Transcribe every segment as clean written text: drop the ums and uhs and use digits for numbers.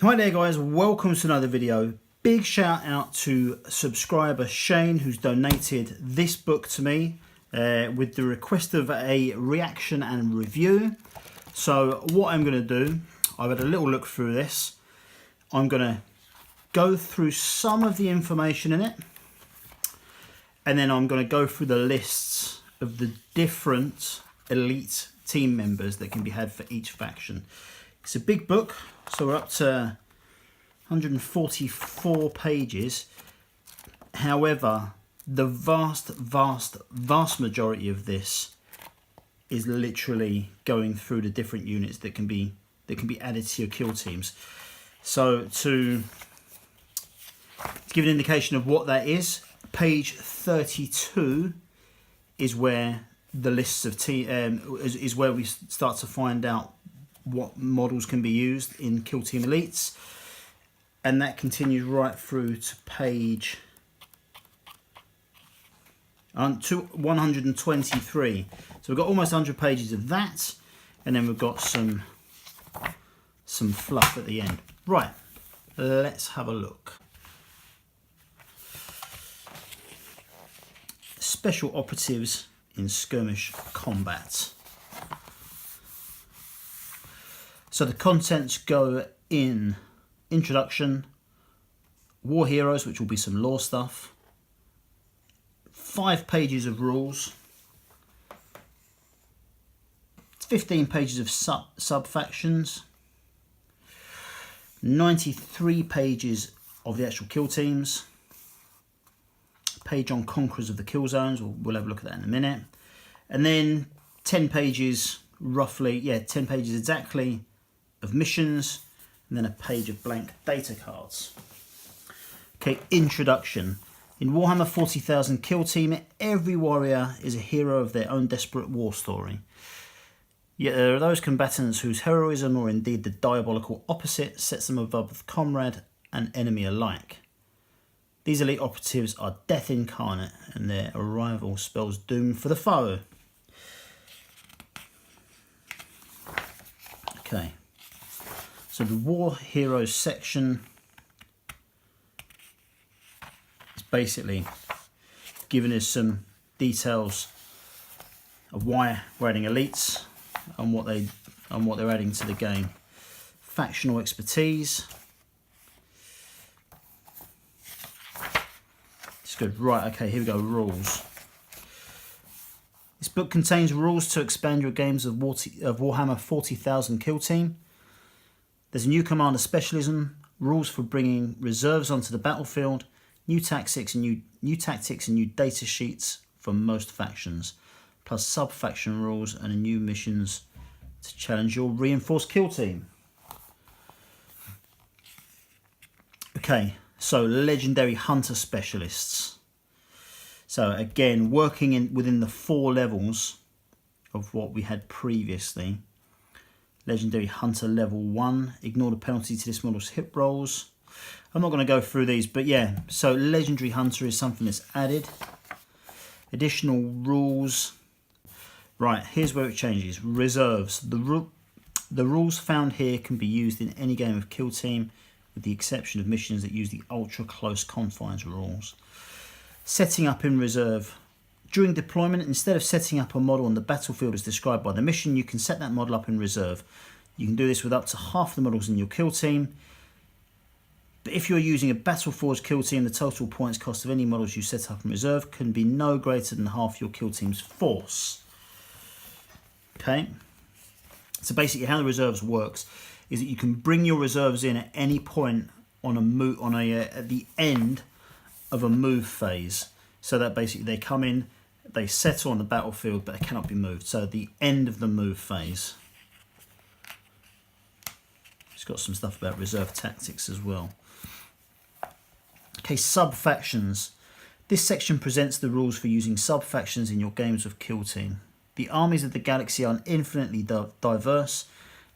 Hi there guys, welcome to another video. Big shout out to subscriber Shane who's donated this book to me with the request of a reaction and review. So what I'm going to do, I've had a little look through this. I'm going to go through some of the information in it and then I'm going to go through the lists of the different elite team members that can be had for each faction. It's a big book, so we're up to 144 pages. However, the vast majority of this is literally going through the different units that can be added to your kill teams. So to give an indication of what that is, page 32 is where the lists of is where we start to find out what models can be used in Kill Team Elites, and that continues right through to page 123. So we've got almost 100 pages of that, and then we've got some fluff at the end. Right, let's have a look. Special operatives in skirmish combat. So the contents go in introduction, war heroes, which will be some lore stuff, 5 pages of rules, 15 pages of sub-factions, 93 pages of the actual kill teams, a page on conquerors of the kill zones, we'll have a look at that in a minute, and then 10 pages roughly, 10 pages exactly of missions, and then a page of blank data cards. Okay, introduction. In Warhammer 40,000 Kill Team, every warrior is a hero of their own desperate war story. Yet there are those combatants whose heroism, or indeed the diabolical opposite, sets them above comrade and enemy alike. These elite operatives are death incarnate, and their arrival spells doom for the foe. Okay. So the War Heroes section is basically giving us some details of why we're adding elites and what they're adding to the game. Factional expertise. It's good. Right, okay, here we go. Rules. This book contains rules to expand your games of Warhammer 40,000 Kill Team. There's a new commander specialism, rules for bringing reserves onto the battlefield, new tactics and new data sheets for most factions, plus sub-faction rules and new missions to challenge your reinforced kill team. Okay, so legendary hunter specialists. So again, working within the 4 levels of what we had previously. Legendary Hunter level 1. Ignore the penalty to this model's hit rolls. I'm not going to go through these, but yeah. So Legendary Hunter is something that's added. Additional rules. Right, here's where it changes. Reserves. The rules found here can be used in any game of Kill Team, with the exception of missions that use the ultra close confines rules. Setting up in reserve. During deployment, instead of setting up a model on the battlefield as described by the mission, you can set that model up in reserve. You can do this with up to half the models in your kill team. But if you're using a Battleforged kill team, the total points cost of any models you set up in reserve can be no greater than half your kill team's force. Okay. So basically how the reserves works is that you can bring your reserves in at any point on at the end of a move phase. So that basically they come in, they settle on the battlefield, but they cannot be moved. So the end of the move phase. It's got some stuff about reserve tactics as well. Okay, sub-factions. This section presents the rules for using sub-factions in your games of Kill Team. The armies of the galaxy are infinitely diverse,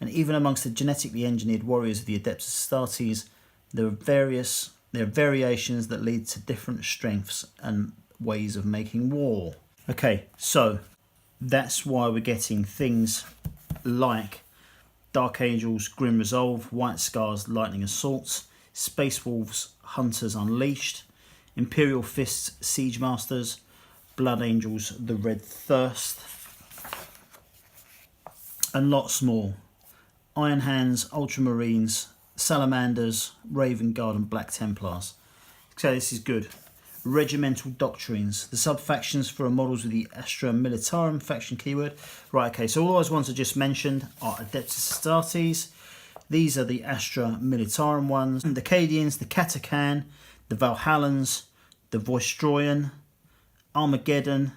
and even amongst the genetically engineered warriors of the Adeptus Astartes, there are variations that lead to different strengths and ways of making war. Okay, so that's why we're getting things like Dark Angels, Grim Resolve, White Scars, Lightning Assault, Space Wolves, Hunters Unleashed, Imperial Fists, Siege Masters, Blood Angels, The Red Thirst, and lots more. Iron Hands, Ultramarines, Salamanders, Raven Guard, and Black Templars. So this is good. Regimental Doctrines, the sub-factions for models with the Astra Militarum faction keyword. Right, okay, so all those ones I just mentioned are Adeptus Astartes. These are the Astra Militarum ones. The Cadians, the Katakan, the Valhallans, the Voistroyan, Armageddon,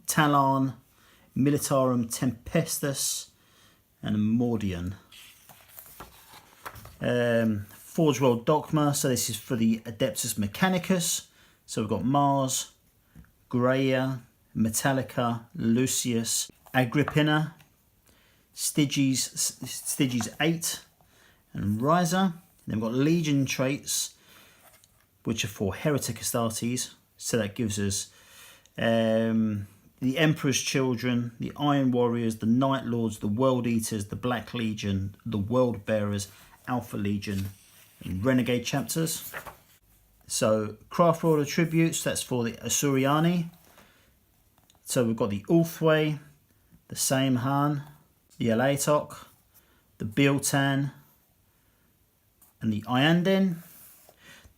Talon, Militarum Tempestus, and Mordian. Forge World Dogma, so this is for the Adeptus Mechanicus. So we've got Mars, Graia, Metallica, Lucius, Agrippina, Styges 8, and Riser. Then we've got Legion traits, which are for Heretic Astartes. So that gives us the Emperor's Children, the Iron Warriors, the Night Lords, the World Eaters, the Black Legion, the World Bearers, Alpha Legion, and Renegade chapters. So Craft World Attributes, that's for the Asuriani. So we've got the Ulthwé, the Saimhan, the Alatok, the Biltan, and the Ianden.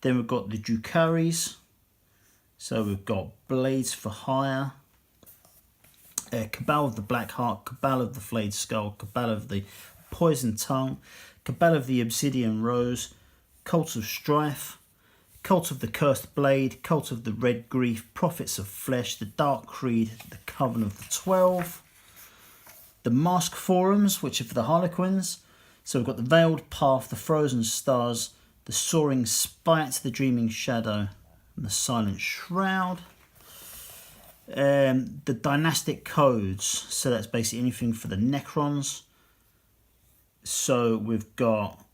Then we've got the Drukaris. So we've got Blades for Hire, Cabal of the Black Heart, Cabal of the Flayed Skull, Cabal of the Poisoned Tongue, Cabal of the Obsidian Rose, Cult of Strife, Cult of the Cursed Blade, Cult of the Red Grief, Prophets of Flesh, the Dark Creed, the Coven of the 12, the Mask Forums, which are for the Harlequins. So we've got the Veiled Path, the Frozen Stars, the Soaring Spite, the Dreaming Shadow, and the Silent Shroud. The Dynastic Codes, so that's basically anything for the Necrons. So we've got,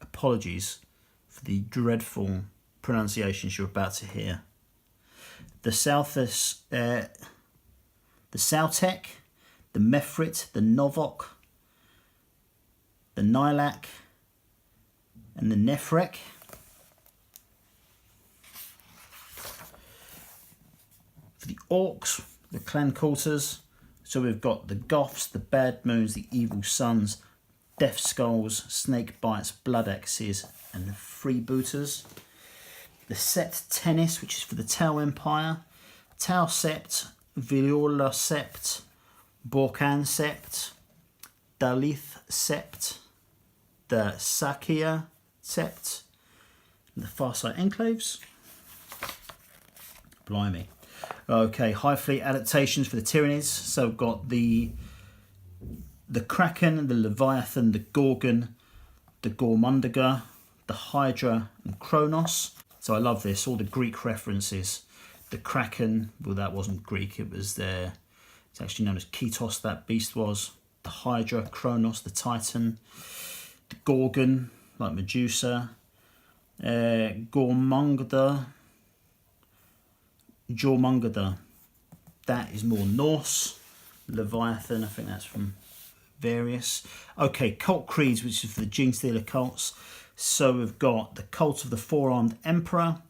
apologies for the dreadful pronunciations you're about to hear. The Southek, the Mefrit, the Novok, the Nilak, and the Nefrek. For the Orcs, the Clan Quarters, so we've got the Goths, the Bad Moons, the Evil Sons, Death Skulls, Snake Bites, Blood Axes, and the Freebooters. The Sept Tennis, which is for the Tau Empire, Tau Sept, Viola Sept, Borkan Sept, Dalith Sept, the Sakia Sept, and the Farsight Enclaves. Blimey. Okay, High Fleet adaptations for the Tyrannies. So we've got the Kraken, the Leviathan, the Gorgon, the Gormundiga, the Hydra, and Kronos. So I love this, all the Greek references. The Kraken, well, that wasn't Greek, it was there. It's actually known as Ketos, that beast was. The Hydra, Kronos, the Titan. The Gorgon, like Medusa. Jormungandr, that is more Norse. Leviathan, I think that's from various. Okay, Cult Creeds, which is for the Genestealer cults. So we've got the Cult of the Four-Armed Emperor,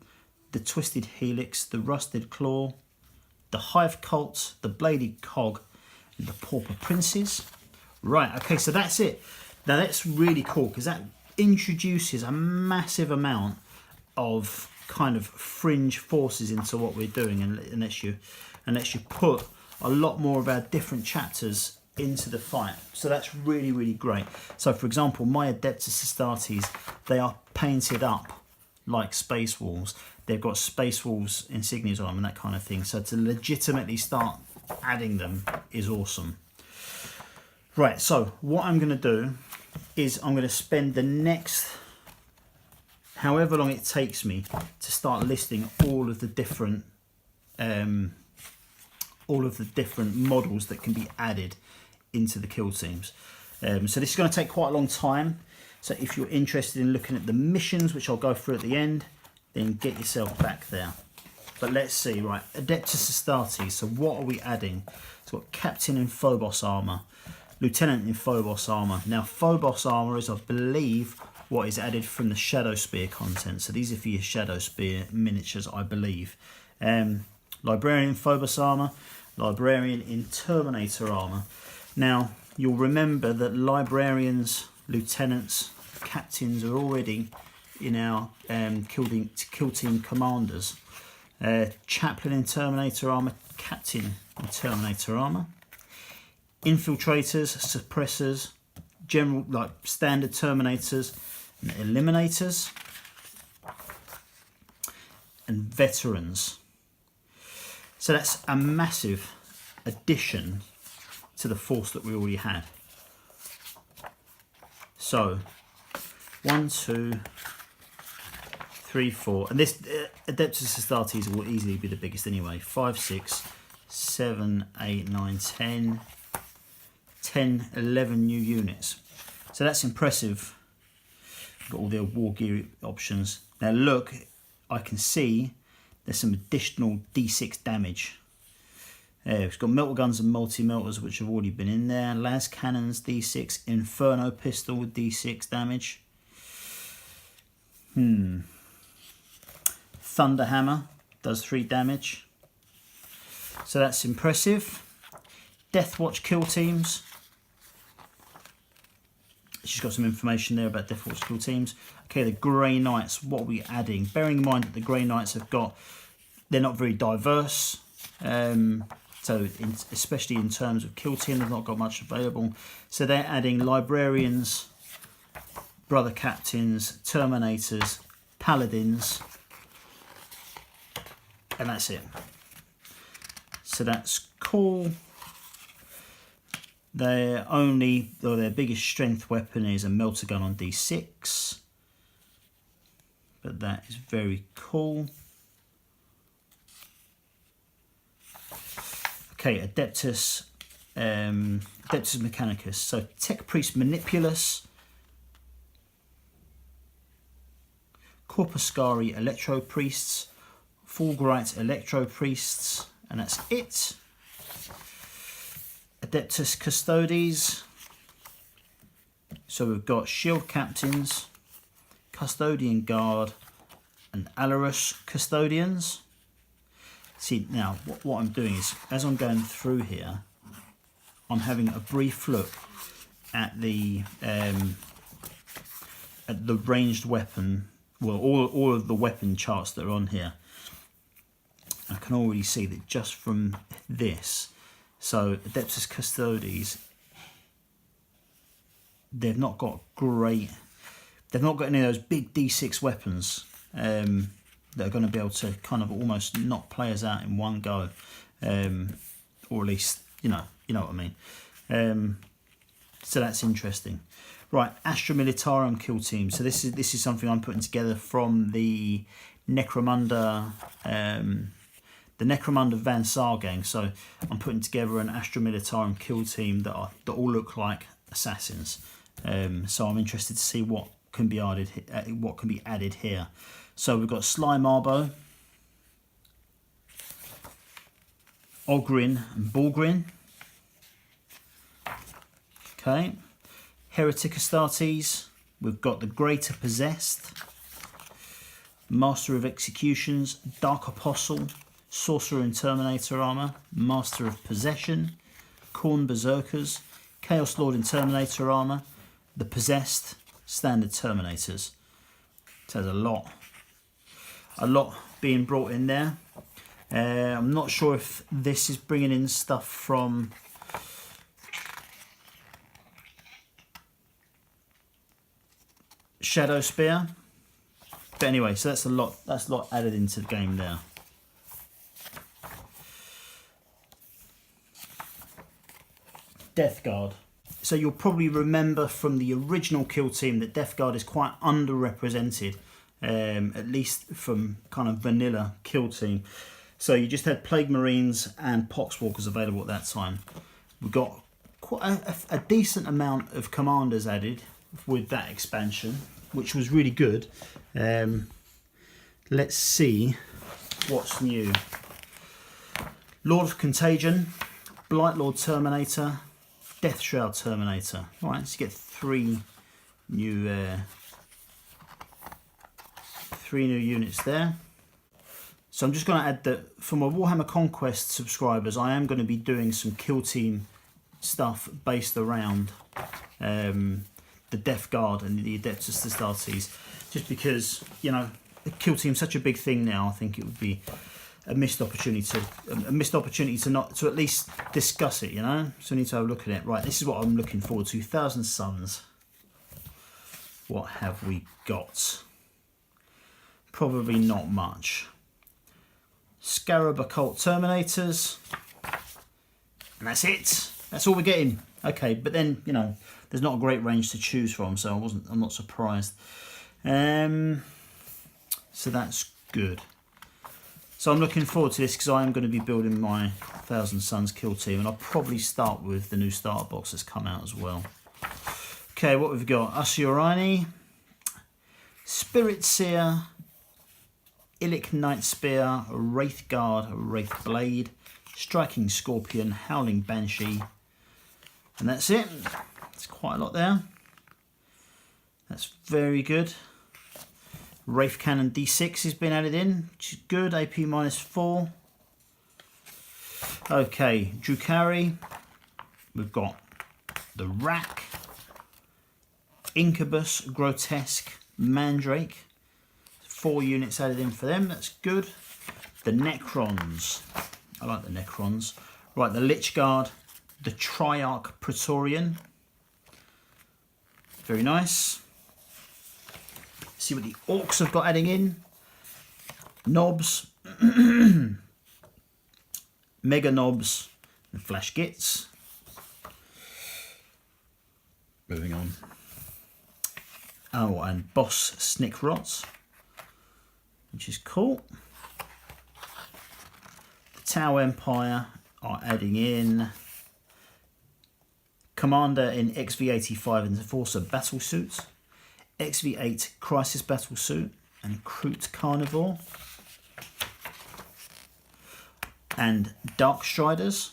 the Twisted Helix, the Rusted Claw, the Hive Cult, the Bladed Cog, and the Pauper Princes. Right, okay, so that's it. Now that's really cool because that introduces a massive amount of kind of fringe forces into what we're doing, and lets you put a lot more of our different chapters into the fight. So that's really, really great. So for example, my Adeptus Astartes, they are painted up like Space Wolves. They've got Space Wolves insignias on them and that kind of thing. So to legitimately start adding them is awesome. Right, so what I'm going to do is I'm going to spend the next however long it takes me to start listing all of the different models that can be added into the kill teams. So this is going to take quite a long time. So if you're interested in looking at the missions, which I'll go through at the end, then get yourself back there. But let's see, right, Adeptus Astartes. So what are we adding? So we've got Captain and Phobos armor, Lieutenant in Phobos armour. Now Phobos armour is, I believe, what is added from the Shadow Spear content. So these are for your Shadow Spear miniatures, I believe. Librarian in Phobos armour, Librarian in Terminator armour. Now you'll remember that Librarians, Lieutenants, Captains are already in our kill team commanders. Chaplain in Terminator armour, Captain in Terminator armour. Infiltrators, suppressors, general like standard Terminators and Eliminators, and veterans. So that's a massive addition to the force that we already had. So 1, 2, 3, 4, and this Adeptus Astartes will easily be the biggest anyway. 5, 6, 7, 8, 9, 10, 11 new units. So that's impressive. Got all their war gear options. Now look, I can see there's some additional D6 damage. It's got melter guns and multi-melters, which have already been in there. Las cannons, D6. Inferno pistol with D6 damage. Thunder hammer does 3 damage. So that's impressive. Death Watch kill teams. She's got some information there about Death Watch kill teams. Okay, the Grey Knights, what are we adding? Bearing in mind that the Grey Knights have got, they're not very diverse. Especially in terms of kill team, they've not got much available. So they're adding Librarians, Brother Captains, Terminators, Paladins, and that's it. So that's cool. Their biggest strength weapon is a melter gun on D6, but that is very cool. Okay, Adeptus Mechanicus. So Tech Priest Manipulus, Corpuscari Electro Priests, Fulgurite Electro Priests, and that's it. Adeptus Custodes. So we've got Shield Captains, Custodian Guard, and Alarus Custodians. See, now what I'm doing is, as I'm going through here, I'm having a brief look at the ranged weapon, well, all of the weapon charts that are on here. I can already see that just from this. So Adeptus Custodes, they've not got any of those big D6 weapons that are going to be able to kind of almost knock players out in one go, or at least you know what I mean. So that's interesting. Right, Astra Militarum kill team. So this is something I'm putting together from the Necromunda. The Necromunda Van Saar gang. So I'm putting together an Astra Militarum kill team that all look like assassins. So I'm interested to see what can be added here. So we've got Slime Arbo, Ogrin and Bulgrin. Okay. Heretic Astartes. We've got the Greater Possessed, Master of Executions, Dark Apostle, Sorcerer in Terminator armor, Master of Possession, Khorne Berserkers, Chaos Lord in Terminator armor, the Possessed, Standard Terminators. So there's a lot being brought in there. I'm not sure if this is bringing in stuff from Shadow Spear, but anyway, so that's a lot added into the game there. Death Guard. So you'll probably remember from the original kill team that Death Guard is quite underrepresented, at least from kind of vanilla kill team. So you just had Plague Marines and Poxwalkers available at that time. We got quite a decent amount of commanders added with that expansion, which was really good. Let's see what's new. Lord of Contagion, Blight Lord Terminator, Death Shroud Terminator. All right, so you get three new units there. So I'm just going to add that for my Warhammer Conquest subscribers, I am going to be doing some kill team stuff based around the Death Guard and the Adeptus Astartes, just because, you know, the kill team's such a big thing now. I think it would be a missed opportunity to not to at least discuss it, you know. So I need to have a look at it. Right, this is what I'm looking forward to. 1,000 Suns. What have we got? Probably not much. Scarab Occult Terminators, and that's it. That's all we're getting. Okay, but then, you know, there's not a great range to choose from, so I'm not surprised. So that's good. So I'm looking forward to this because I am going to be building my 1,000 Suns kill team, and I'll probably start with the new starter box that's come out as well. Okay, what we've got: Asuryani, Spirit Seer, Illic Night Spear, Wraith Guard, Wraith Blade, Striking Scorpion, Howling Banshee, and that's it. It's quite a lot there. That's very good. Wraith Cannon D6 has been added in, which is good. AP -4. Okay, Drukhari. We've got the Rack, Incubus, Grotesque, Mandrake. 4 units added in for them, that's good. The Necrons, I like the Necrons. Right, the Lich Guard, the Triarch Praetorian. Very nice. See what the Orcs have got adding in. Knobs, Mega Knobs, and Flash Gits. Moving on. Oh, and Boss Snickrots, which is cool. The Tau Empire are adding in Commander in XV85 and Enforcer battle suits, XV8 Crisis battle suit, and Kroot Carnivore, and Dark Striders.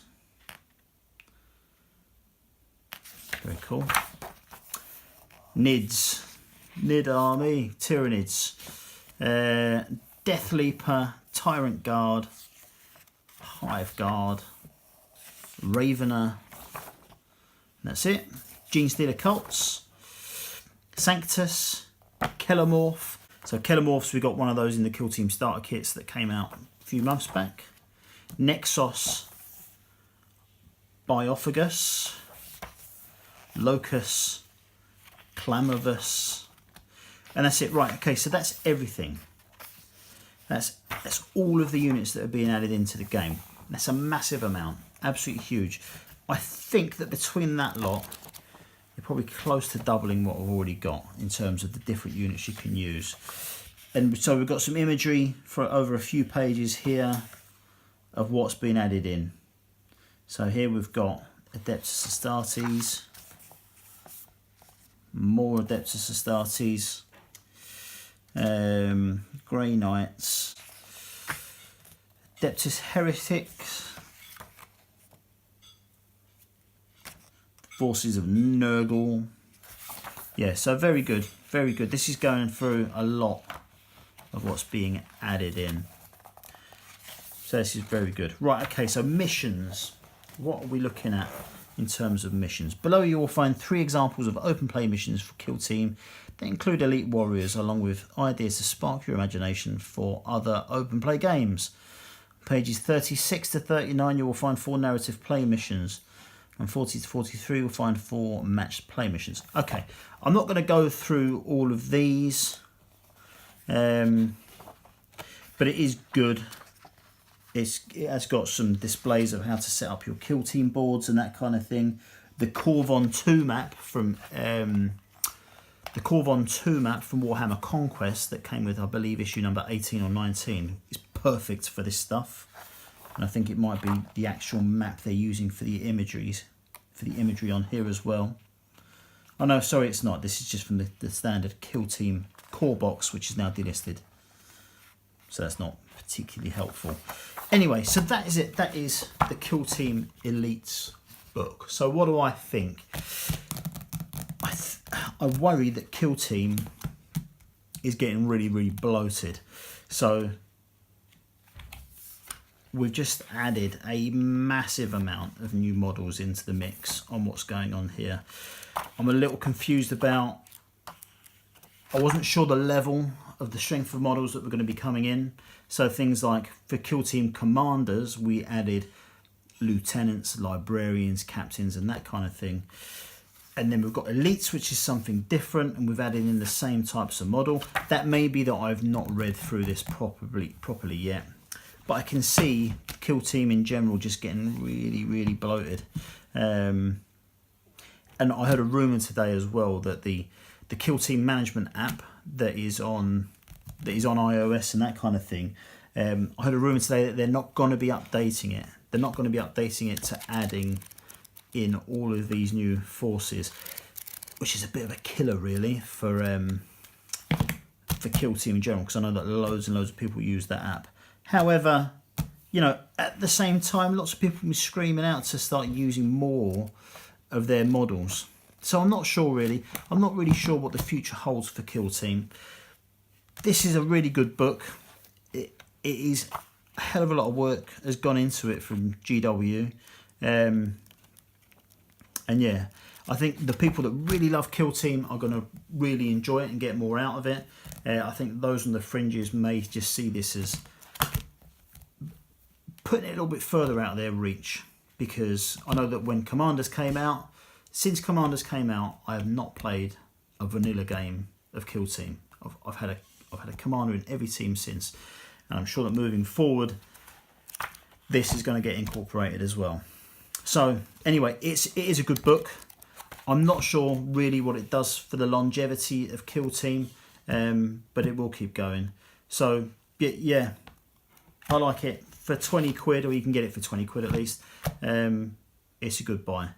Very cool. Nids, Nid Army, Tyranids, Death Leaper, Tyrant Guard, Hive Guard, Ravener, and that's it. Gene Stealer Cults, Sanctus, Kelomorph. So Kelomorphs, we got one of those in the Kill Team starter kits that came out a few months back. Nexos, Biophagus, Locus, Clamorvus, and that's it. Right, okay, so that's everything. That's all of the units that are being added into the game. That's a massive amount, absolutely huge. I think that between that lot, you're probably close to doubling what we've already got in terms of the different units you can use. And so we've got some imagery for over a few pages here of what's been added in. So here we've got Adeptus Astartes, more Adeptus Astartes, Grey Knights, Adeptus Heretics, Forces of Nurgle. Yeah, so very good, very good. This is going through a lot of what's being added in. So this is very good. Right, okay, so missions. What are we looking at in terms of missions? Below you will find 3 examples of open play missions for Kill Team that include Elite Warriors, along with ideas to spark your imagination for other open play games. Pages 36 to 39 you will find 4 narrative play missions, and 40 to 43 you'll find 4 matched play missions. Okay, I'm not going to go through all of these, but it is good. It has got some displays of how to set up your Kill Team boards and that kind of thing. The Corvon 2 map from Warhammer Conquest that came with, I believe, issue number 18 or 19 is perfect for this stuff. And I think it might be the actual map they're using for the imagery on here as well. Oh no, sorry, it's not. This is just from the standard Kill Team core box, which is now delisted. So that's not particularly helpful. Anyway, so that is it. That is the Kill Team Elites book. So what do I think? I worry that Kill Team is getting really, really bloated. So we've just added a massive amount of new models into the mix on what's going on here. I'm a little confused about, I wasn't sure the level of the strength of models that were going to be coming in. So things like for Kill Team commanders, we added lieutenants, librarians, captains, and that kind of thing. And then we've got elites, which is something different, and we've added in the same types of model. That may be that I've not read through this properly yet, but I can see Kill Team in general just getting really, really bloated. And I heard a rumor today as well that the Kill Team management app that is on iOS and that kind of thing, I heard a rumor today that they're not going to be updating it. They're not going to be updating it to adding in all of these new forces, which is a bit of a killer really for Kill Team in general, because I know that loads and loads of people use that app. However, you know, at the same time, lots of people will be screaming out to start using more of their models. So I'm not sure really. I'm not really sure what the future holds for Kill Team. This is a really good book. It is a hell of a lot of work has gone into it from GW. And yeah, I think the people that really love Kill Team are going to really enjoy it and get more out of it. I think those on the fringes may just see this as putting it a little bit further out of their reach, because I know that when Commanders came out, since Commanders came out, I have not played a vanilla game of Kill Team. I've had a commander in every team since, and I'm sure that moving forward, this is going to get incorporated as well. So anyway, it is a good book. I'm not sure really what it does for the longevity of Kill Team, but it will keep going. So yeah, I like it. For 20 quid, or you can get it for 20 quid at least, it's a good buy.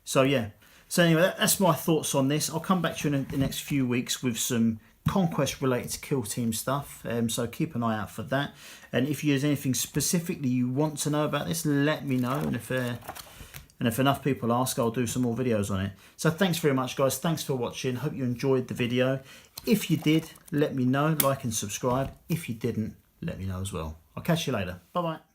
So yeah, so anyway, that's my thoughts on this. I'll come back to you in the next few weeks with some conquest related to Kill Team stuff, so keep an eye out for that. And if there's anything specifically you want to know about this, let me know, and if enough people ask, I'll do some more videos on it. So thanks very much guys, thanks for watching, hope you enjoyed the video. If you did, let me know, like and subscribe. If you didn't, let me know as well. I'll catch you later, bye bye.